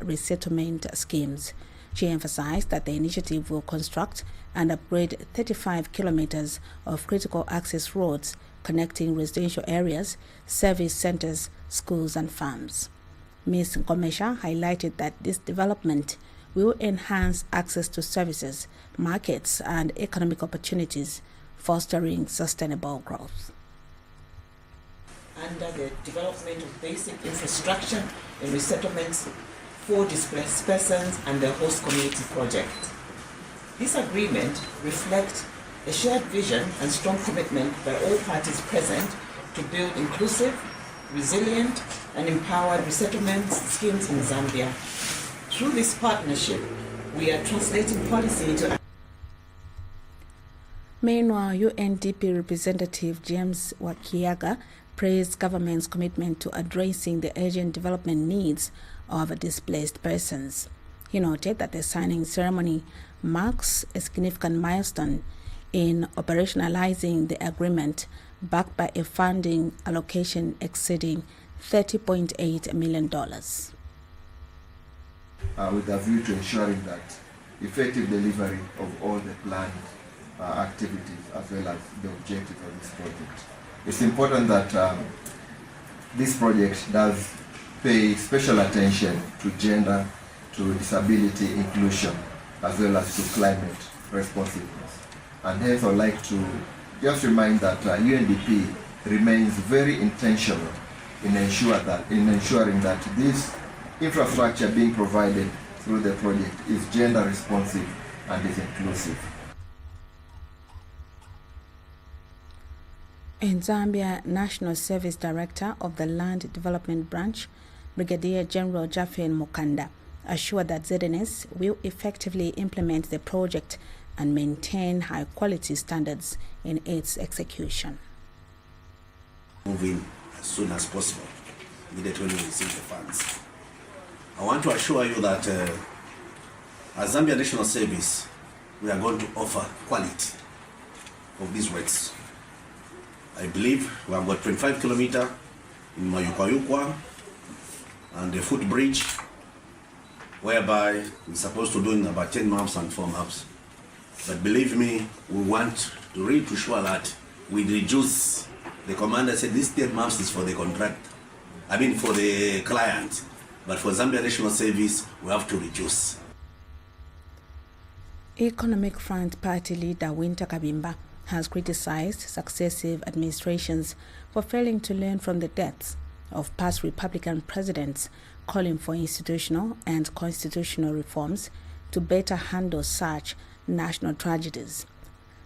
resettlement schemes. She emphasized that the initiative will construct and upgrade 35 kilometers of critical access roads connecting residential areas, service centers, schools and farms. Ms. Ngomesha highlighted that this development will enhance access to services, markets and economic opportunities, fostering sustainable growth. Under the development of basic infrastructure and resettlements for displaced persons and the host community project. This agreement reflects a shared vision and strong commitment by all parties present to build inclusive, resilient and empowered resettlement schemes in Zambia. Through this partnership, we are translating policy into. Meanwhile, UNDP representative James Wakiaga praised government's commitment to addressing the urgent development needs of displaced persons. He noted that the signing ceremony marks a significant milestone in operationalizing the agreement, backed by a funding allocation exceeding $30.8 million. With a view to ensuring that effective delivery of all the planned activities as well as the objectives of this project. It's important that this project does pay special attention to gender, to disability inclusion, as well as to climate responsiveness. And hence I'd like to just remind that UNDP remains very intentional in ensuring that this infrastructure being provided through the project is gender responsive and is inclusive. In Zambia, National Service Director of the Land Development Branch, Brigadier General Jafen Mukanda, assured that ZNS will effectively implement the project and maintain high-quality standards in its execution. Moving as soon as possible, immediately when we receive the funds. I want to assure you that as Zambia National Service, we are going to offer quality of these works. I believe we have got 25 kilometers in Mayukwa and the footbridge, whereby we're supposed to do in about 10 maps and 4 maps. But believe me, we want to really to show that we reduce. The commander said this 10 maps is for the contract, for the client. But for Zambia National Service, we have to reduce. Economic Front Party leader Winter Kabimba has criticized successive administrations for failing to learn from the deaths of past Republican presidents, calling for institutional and constitutional reforms to better handle such national tragedies.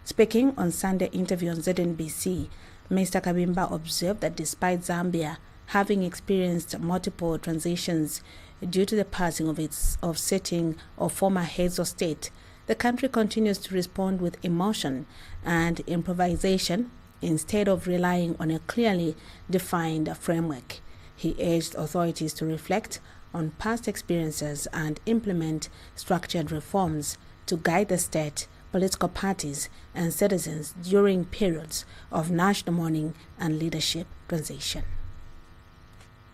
Speaking on Sunday interview on ZNBC, Mr. Kabimba observed that despite Zambia having experienced multiple transitions due to the passing of sitting or former heads of state, the country continues to respond with emotion and improvisation instead of relying on a clearly defined framework. He urged authorities to reflect on past experiences and implement structured reforms to guide the state, political parties, and citizens during periods of national mourning and leadership transition.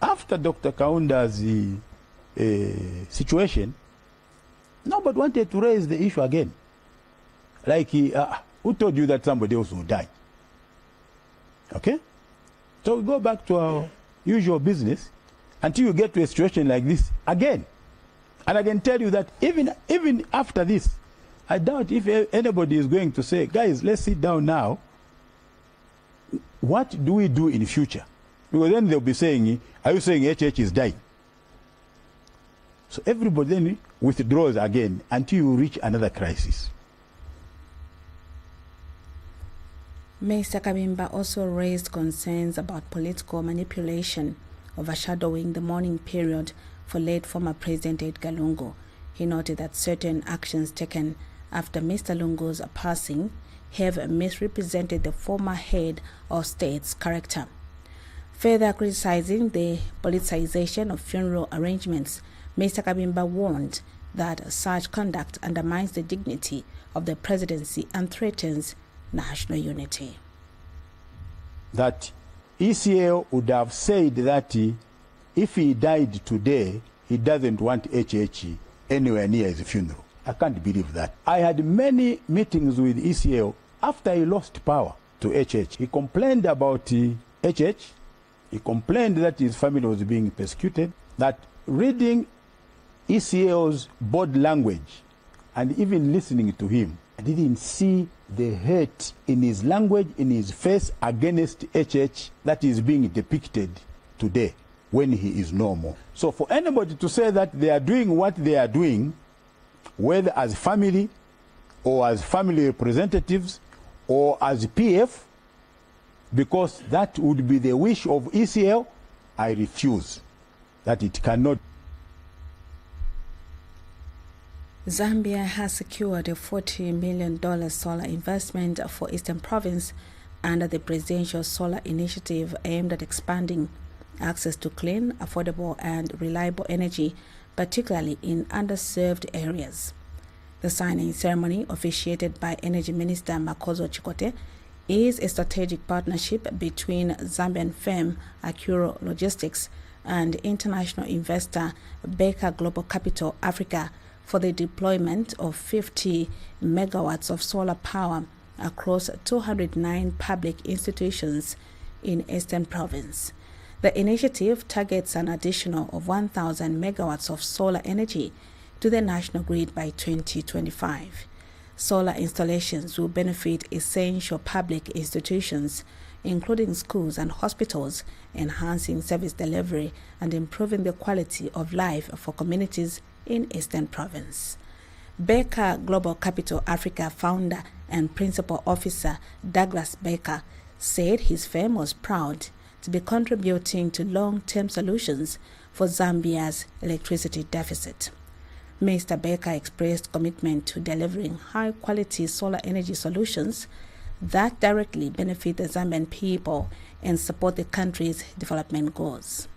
After Dr. Kaunda's situation, nobody wanted to raise the issue again. Like, who told you that somebody else will die? Okay? So we go back to our usual business until you get to a situation like this again. And I can tell you that even after this, I doubt if anybody is going to say, guys, let's sit down now. What do we do in the future? Because then they'll be saying, are you saying HH is dying? So everybody then withdraws again until you reach another crisis. Mr. Kabimba also raised concerns about political manipulation overshadowing the mourning period for late former President Edgar Lungu. He noted that certain actions taken after Mr. Lungu's passing have misrepresented the former head of state's character. Further criticizing the politicization of funeral arrangements, Mr. Kabimba warned that such conduct undermines the dignity of the presidency and threatens national unity. That ECL would have said that if he died today, he doesn't want HH anywhere near his funeral. I can't believe that. I had many meetings with ECL after he lost power to HH. He complained about HH. He complained that his family was being persecuted, that reading ECL's body language and even listening to him, I didn't see the hate in his language, in his face against HH that is being depicted today when he is no more. So for anybody to say that they are doing what they are doing, whether as family or as family representatives or as PF, because that would be the wish of ECL, I refuse. That it cannot. Zambia has secured a $40 million solar investment for Eastern Province under the Presidential Solar Initiative aimed at expanding access to clean, affordable and reliable energy, particularly in underserved areas. The signing ceremony, officiated by Energy Minister Makozo Chikote, is a strategic partnership between Zambian firm Accuro Logistics and international investor Baker Global Capital Africa for the deployment of 50 megawatts of solar power across 209 public institutions in Eastern Province. The initiative targets an additional of 1,000 megawatts of solar energy to the national grid by 2025. Solar installations will benefit essential public institutions, including schools and hospitals, enhancing service delivery and improving the quality of life for communities in Eastern Province. Baker Global Capital Africa founder and principal officer Douglas Baker said his firm was proud to be contributing to long-term solutions for Zambia's electricity deficit. Mr. Baker expressed commitment to delivering high-quality solar energy solutions that directly benefit the Zambian people and support the country's development goals.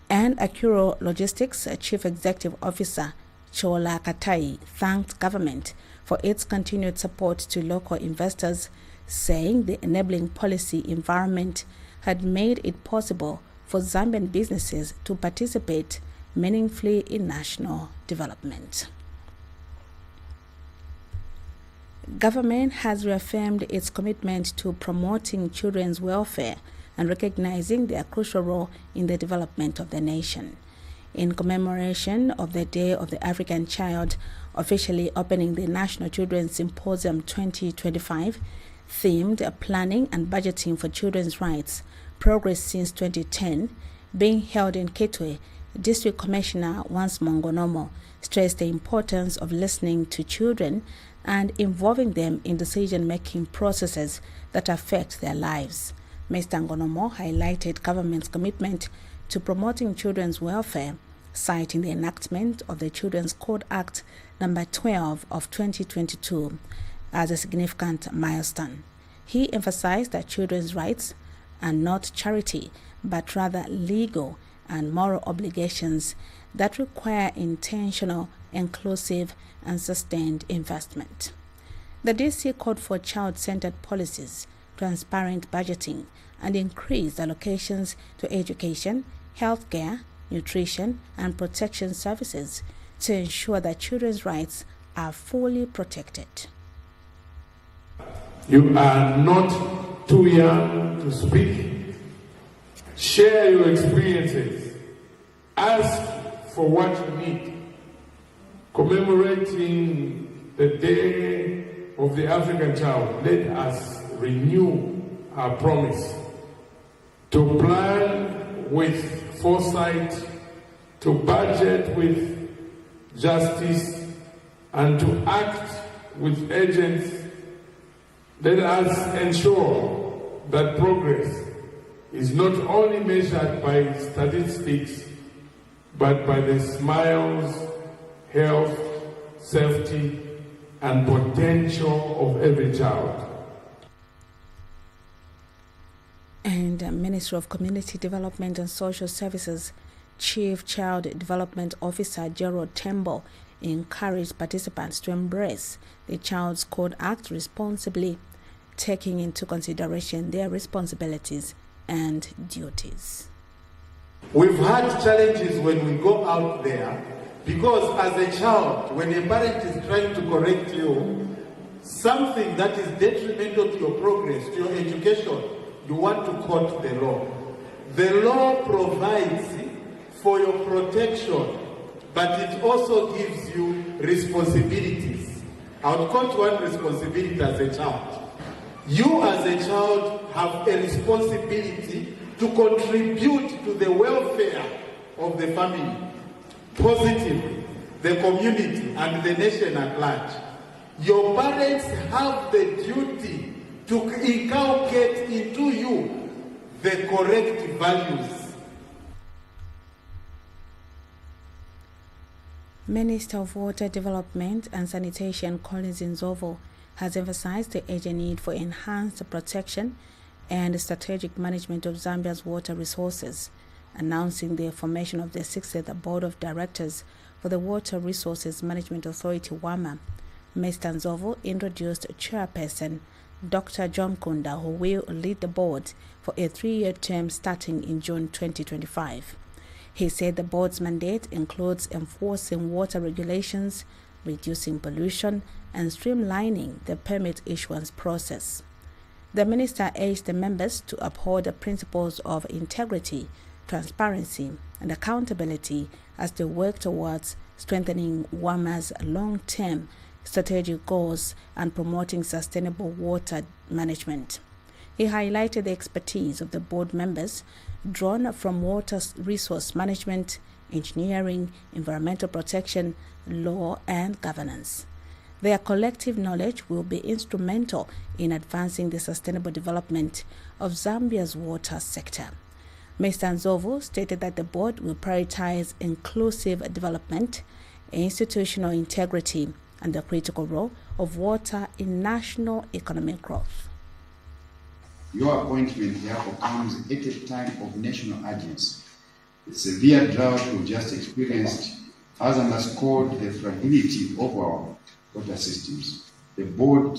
And Accuro Logistics Chief Executive Officer Chola Katai thanked government for its continued support to local investors, saying the enabling policy environment had made it possible for Zambian businesses to participate meaningfully in national development. Government has reaffirmed its commitment to promoting children's welfare and recognizing their crucial role in the development of the nation. In commemoration of the Day of the African Child, officially opening the National Children's Symposium 2025, themed Planning and Budgeting for Children's Rights, Progress since 2010, being held in Kitwe, District Commissioner Wans Mongonomo stressed the importance of listening to children and involving them in decision-making processes that affect their lives. Mr. Ngonomo highlighted government's commitment to promoting children's welfare, citing the enactment of the Children's Code Act No. 12 of 2022 as a significant milestone. He emphasized that children's rights are not charity, but rather legal and moral obligations that require intentional, inclusive, and sustained investment. The DC called for child-centered policies, transparent budgeting, and increased allocations to education, healthcare, nutrition, and protection services to ensure that children's rights are fully protected. You are not too young to speak. Share your experiences. Ask for what you need. Commemorating the Day of the African Child, let us renew our promise to plan with foresight, to budget with justice, and to act with urgency. Let us ensure that progress is not only measured by statistics, but by the smiles, health, safety, and potential of every child. And Minister of Community Development and Social Services Chief Child Development Officer Gerald Tembo encouraged participants to embrace the Child's Code Act responsibly, taking into consideration their responsibilities and duties. We've had challenges when we go out there because as a child, when a parent is trying to correct you, something that is detrimental to your progress, to your education, you want to quote the law. The law provides for your protection, but it also gives you responsibilities. I would quote one responsibility as a child. You as a child have a responsibility to contribute to the welfare of the family, positively, the community, and the nation at large. Your parents have the duty to inculcate into you the correct values. Minister of Water Development and Sanitation Collins Nzovo has emphasized the urgent need for enhanced protection and strategic management of Zambia's water resources, announcing the formation of the 6th Board of Directors for the Water Resources Management Authority WAMA. Mr. Nzovo introduced Chairperson Dr. John Kunda, who will lead the board for a 3-year term starting in June 2025. He said the board's mandate includes enforcing water regulations, reducing pollution, and streamlining the permit issuance process. The minister urged the members to uphold the principles of integrity, transparency, and accountability as they work towards strengthening WAMA's long-term strategic goals and promoting sustainable water management. He highlighted the expertise of the board members drawn from water resource management, engineering, environmental protection, law, and governance. Their collective knowledge will be instrumental in advancing the sustainable development of Zambia's water sector. Mr. Nzovo stated that the board will prioritize inclusive development, institutional integrity, and the critical role of water in national economic growth. Your appointment therefore comes at a time of national urgency. The severe drought we've just experienced has underscored the fragility of our water systems. The board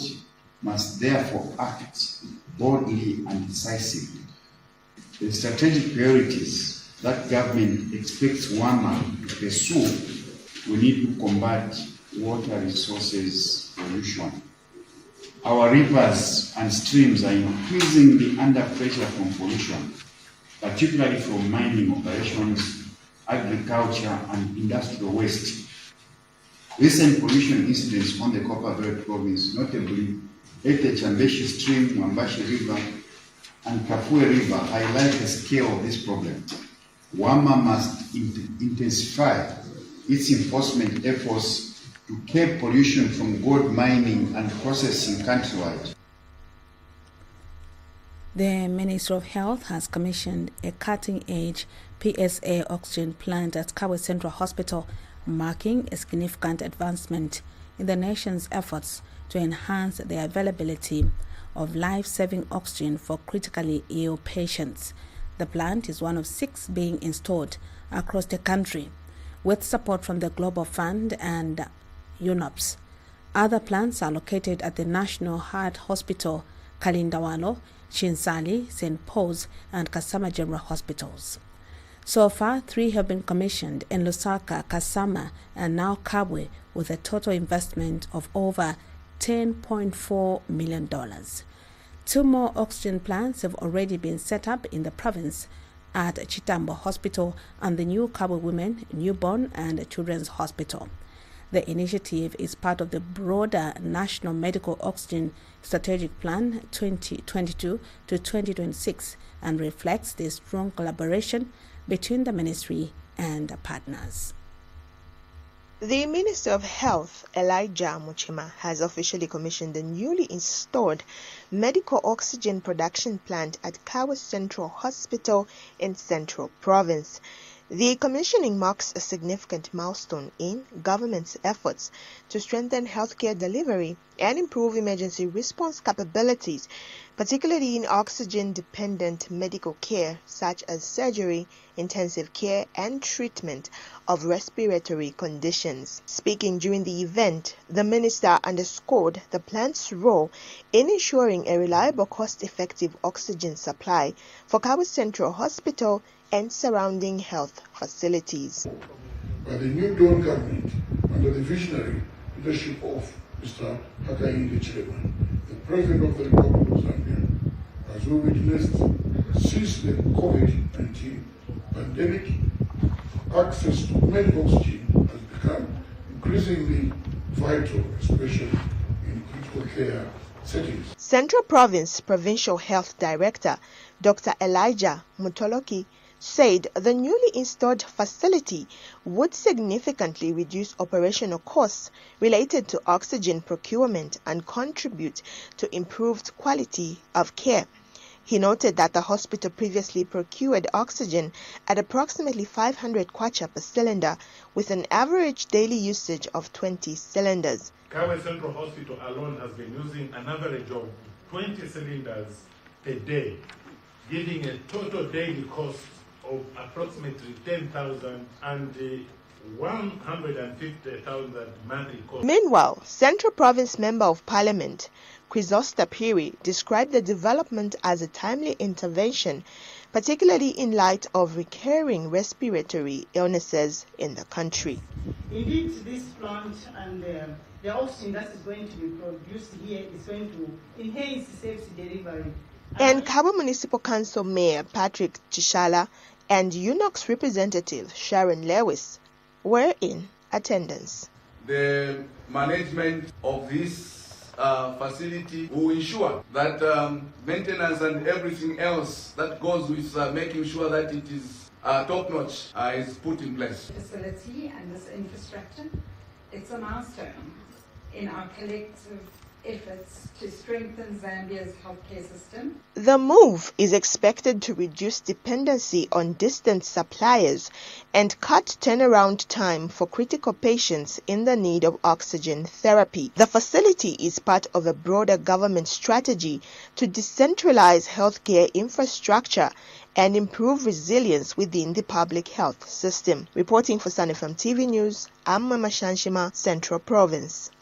must therefore act boldly and decisively. The strategic priorities that government expects WAMA to pursue will need to combat water resources pollution. Our rivers and streams are increasingly under pressure from pollution, particularly from mining operations, agriculture, and industrial waste. Recent pollution incidents on the Copperbelt province, notably at the Chambeshi stream, Mwambashi River, and Kafue River, highlight the scale of this problem. WAMA must intensify its enforcement efforts to curb pollution from gold mining and processing countrywide. The Ministry of Health has commissioned a cutting-edge PSA oxygen plant at Kabwe Central Hospital, marking a significant advancement in the nation's efforts to enhance the availability of life-saving oxygen for critically ill patients. The plant is one of 6 being installed across the country, with support from the Global Fund and UNOPS. Other plants are located at the National Heart Hospital, Kalindawalo, Chinsali, St. Paul's, and Kasama General Hospitals. So far, 3 have been commissioned in Lusaka, Kasama, and now Kabwe, with a total investment of over $10.4 million. 2 more oxygen plants have already been set up in the province at Chitambo Hospital and the new Kabwe Women, Newborn, and Children's Hospital. The initiative is part of the broader National Medical Oxygen Strategic Plan 2022 to 2026 and reflects the strong collaboration between the ministry and partners. The Minister of Health, Elijah Muchima, has officially commissioned the newly installed medical oxygen production plant at Kabwe Central Hospital in Central Province. The commissioning marks a significant milestone in government's efforts to strengthen healthcare delivery and improve emergency response capabilities particularly in oxygen-dependent medical care such as surgery, intensive care, and treatment of respiratory conditions. Speaking during the event, the minister underscored the plant's role in ensuring a reliable, cost-effective oxygen supply for Kawa Central Hospital and surrounding health facilities. By the new Dawn government, under the visionary leadership of Mr. Hakainde Hichilema, the President of the Republic of Zambia, as we witnessed since the COVID-19 pandemic, access to medical oxygen has become increasingly vital, especially in critical care settings. Central Province Provincial Health Director Dr. Elijah Mutoloki said the newly installed facility would significantly reduce operational costs related to oxygen procurement and contribute to improved quality of care. He noted that the hospital previously procured oxygen at approximately 500 kwacha per cylinder, with an average daily usage of 20 cylinders. Kawa Central Hospital alone has been using an average of 20 cylinders a day, giving a total daily cost of approximately 10,000 and 150,000 monthly cost. Meanwhile, Central Province Member of Parliament Chrysosta Piri described the development as a timely intervention, particularly in light of recurring respiratory illnesses in the country. Indeed, this plant and the oxygen that is going to be produced here is going to enhance safety delivery. And Kawa Municipal Council Mayor Patrick Chishala and UNOX representative Sharon Lewis were in attendance. The management of this facility will ensure that maintenance and everything else that goes with making sure that it is top-notch is put in place. Facility and this infrastructure, it's a milestone in our collective efforts to strengthen Zambia's healthcare system. The move is expected to reduce dependency on distant suppliers and cut turnaround time for critical patients in the need of oxygen therapy. The facility is part of a broader government strategy to decentralize healthcare infrastructure and improve resilience within the public health system. Reporting for Sun FM TV News, I'm Mama Shanshima, Central Province.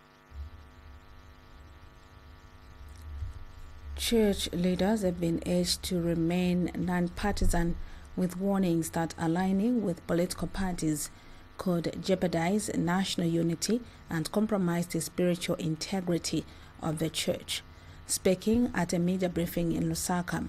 Church leaders have been urged to remain non-partisan, with warnings that aligning with political parties could jeopardize national unity and compromise the spiritual integrity of the church. Speaking at a media briefing in Lusaka,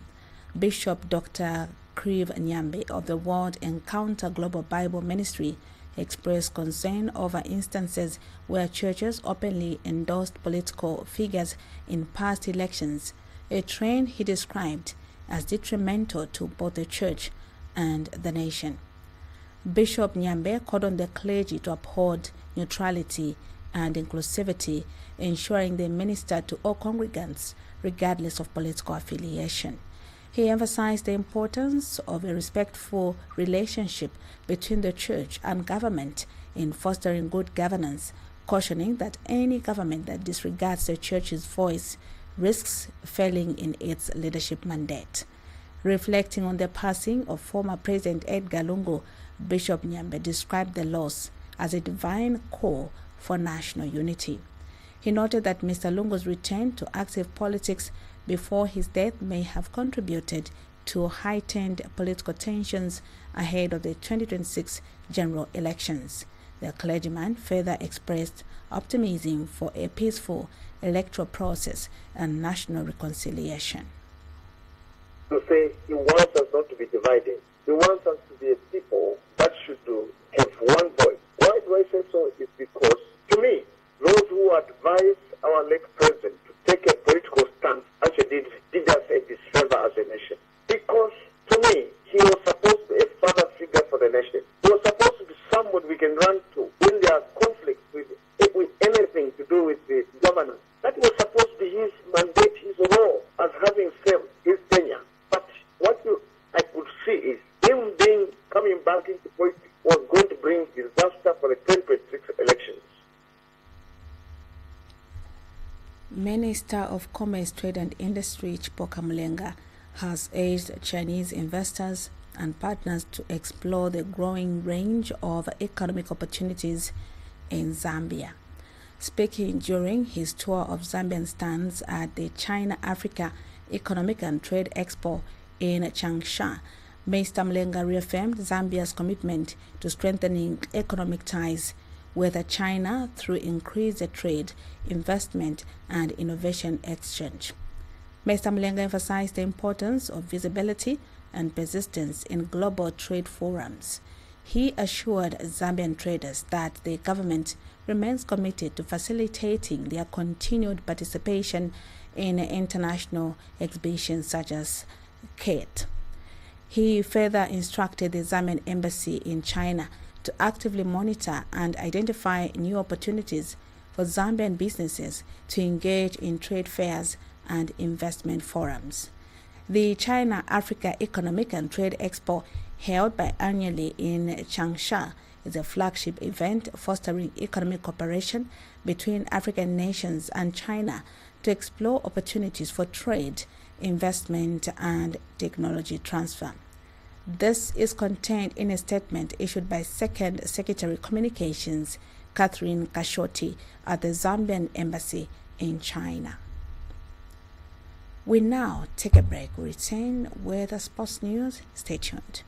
Bishop Dr. Kriv Nyambe of the World Encounter Global Bible Ministry expressed concern over instances where churches openly endorsed political figures in past elections, a trend he described as detrimental to both the church and the nation. Bishop Nyambe called on the clergy to uphold neutrality and inclusivity, ensuring they minister to all congregants regardless of political affiliation. He emphasized the importance of a respectful relationship between the church and government in fostering good governance, cautioning that any government that disregards the church's voice risks failing in its leadership mandate. Reflecting on the passing of former President Edgar Lungu, Bishop Nyambe described the loss as a divine call for national unity. He noted that Mr. Lungu's return to active politics before his death may have contributed to heightened political tensions ahead of the 2026 general elections. The clergyman further expressed optimism for a peaceful electoral process and national reconciliation. To say he wants us not to be divided. He wants us to be a people that should have one voice. Why do I say so? Is because, to me, those who advise our late president to take a political stance actually did us a disfavor as a nation. Because, to me, he was supposed to be a father figure for the nation. He was supposed to be someone we can run to when there are conflicts with anything to do with the governance. That was supposed to be his mandate, his role as having served his tenure. But what I could see is him coming back into politics was going to bring disaster for the 2026 elections. Minister of Commerce, Trade and Industry Chipoka Mulenga has urged Chinese investors and partners to explore the growing range of economic opportunities in Zambia. Speaking during his tour of Zambian stands at the China-Africa Economic and Trade Expo in Changsha, Mr. Mulenga reaffirmed Zambia's commitment to strengthening economic ties with China through increased trade, investment and innovation exchange. Mr. Mulenga emphasized the importance of visibility and persistence in global trade forums. He assured Zambian traders that the government remains committed to facilitating their continued participation in international exhibitions such as CATE. He further instructed the Zambian embassy in China to actively monitor and identify new opportunities for Zambian businesses to engage in trade fairs and investment forums. The China-Africa Economic and Trade Expo, held biannually in Changsha, is a flagship event fostering economic cooperation between African nations and China to explore opportunities for trade, investment and technology transfer. This is contained in a statement issued by Second Secretary Communications Catherine Kashoti at the Zambian Embassy in China. We now take a break. We return with the sports news. Stay tuned.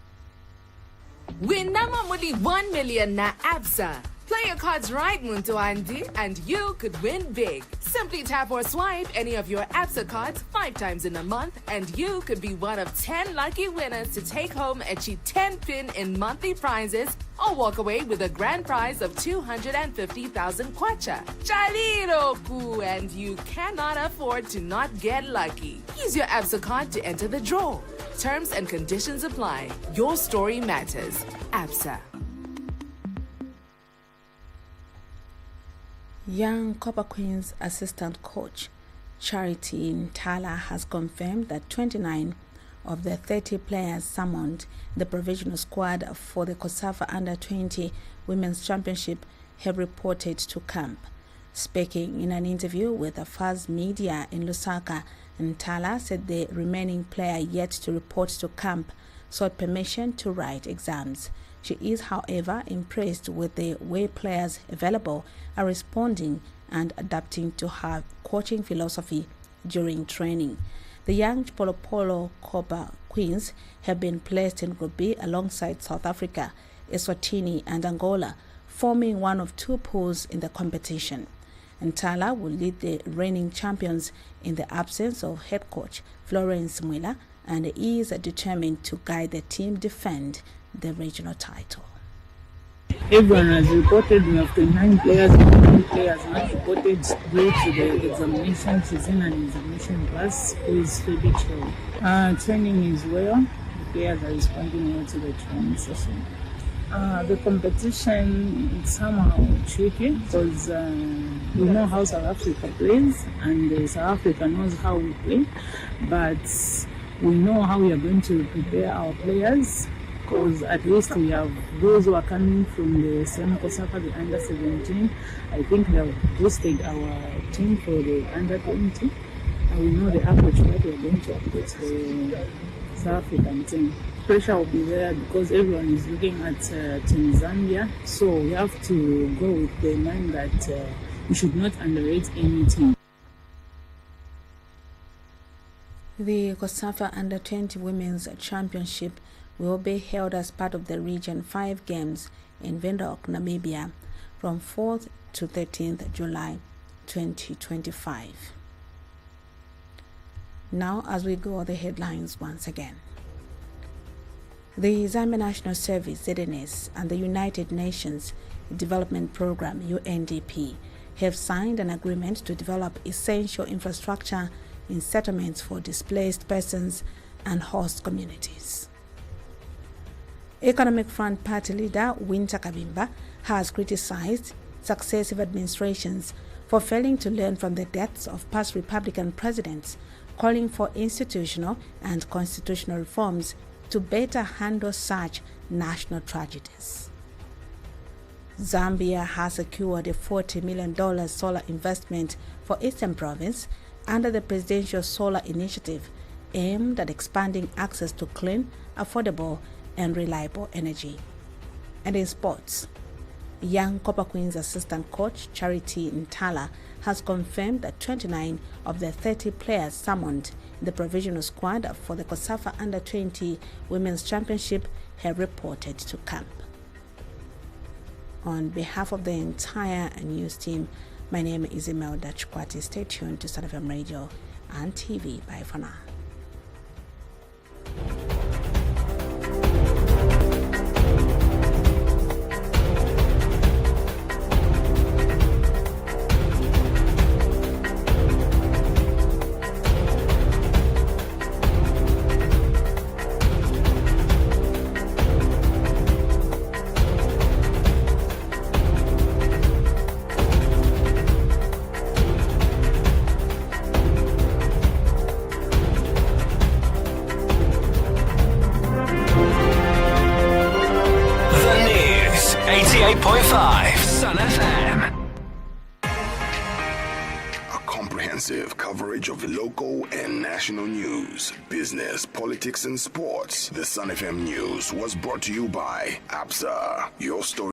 Win namamuli 1 million na ABSA. Play your cards right, Muntu Andy, and you could win big. Simply tap or swipe any of your ABSA cards 5 times in a month, and you could be one of 10 lucky winners to take home a cheap 10-pin in monthly prizes or walk away with a grand prize of 250,000 kwacha. Chaliroku, and you cannot afford to not get lucky. Use your ABSA card to enter the draw. Terms and conditions apply. Your story matters. ABSA. Young Copper Queens assistant coach Charity Ntala has confirmed that 29 of the 30 players summoned the provisional squad for the COSAFA Under-20 Women's Championship have reported to camp. Speaking in an interview with the Fuzz Media in Lusaka, Ntala said the remaining player yet to report to camp sought permission to write exams. She is, however, impressed with the way players available are responding and adapting to her coaching philosophy during training. The young Polo Copper Queens have been placed in Group B alongside South Africa, Eswatini and Angola, forming one of 2 pools in the competition. Ntala will lead the reigning champions in the absence of head coach Florence Mwila and is determined to guide the team defend the regional title. Everyone has reported. We have 29 players. 9 players not reported due to the examination. She's in an examination bus who is February. Training is well. The players are responding well to the training session. The competition is somehow tricky because we know how South Africa plays and South Africa knows how we play, but we know how we are going to prepare our players, because at least we have those who are coming from the same COSAFA, the Under-17. I think they have boosted our team for the Under-20. And we know the approach that we are going to approach the South African team. Pressure will be there because everyone is looking at Team Zambia. So we have to go with the mind that we should not underrate any team. The COSAFA Under-20 Women's Championship will be held as part of the Region 5 Games in Windhoek, Namibia, from 4th to 13th July 2025. Now, as we go, the headlines once again. The Zambia National Service, ZNS, and the United Nations Development Programme, UNDP, have signed an agreement to develop essential infrastructure in settlements for displaced persons and host communities. Economic Front Party leader Winter Kabimba has criticized successive administrations for failing to learn from the deaths of past Republican presidents, calling for institutional and constitutional reforms to better handle such national tragedies. Zambia has secured a $40 million solar investment for Eastern Province under the Presidential Solar Initiative aimed at expanding access to clean, affordable and reliable energy. And in sports, young Copper Queens assistant coach Charity Ntala has confirmed that 29 of the 30 players summoned in the provisional squad for the COSAFA Under-20 Women's Championship have reported to camp. On behalf of the entire news team, my name is Imelda Chukwati. Stay tuned to Sun FM Radio and TV. Bye for now. Sun FM. A comprehensive coverage of local and national news, business, politics, and sports. The Sun FM News was brought to you by ABSA. Your story.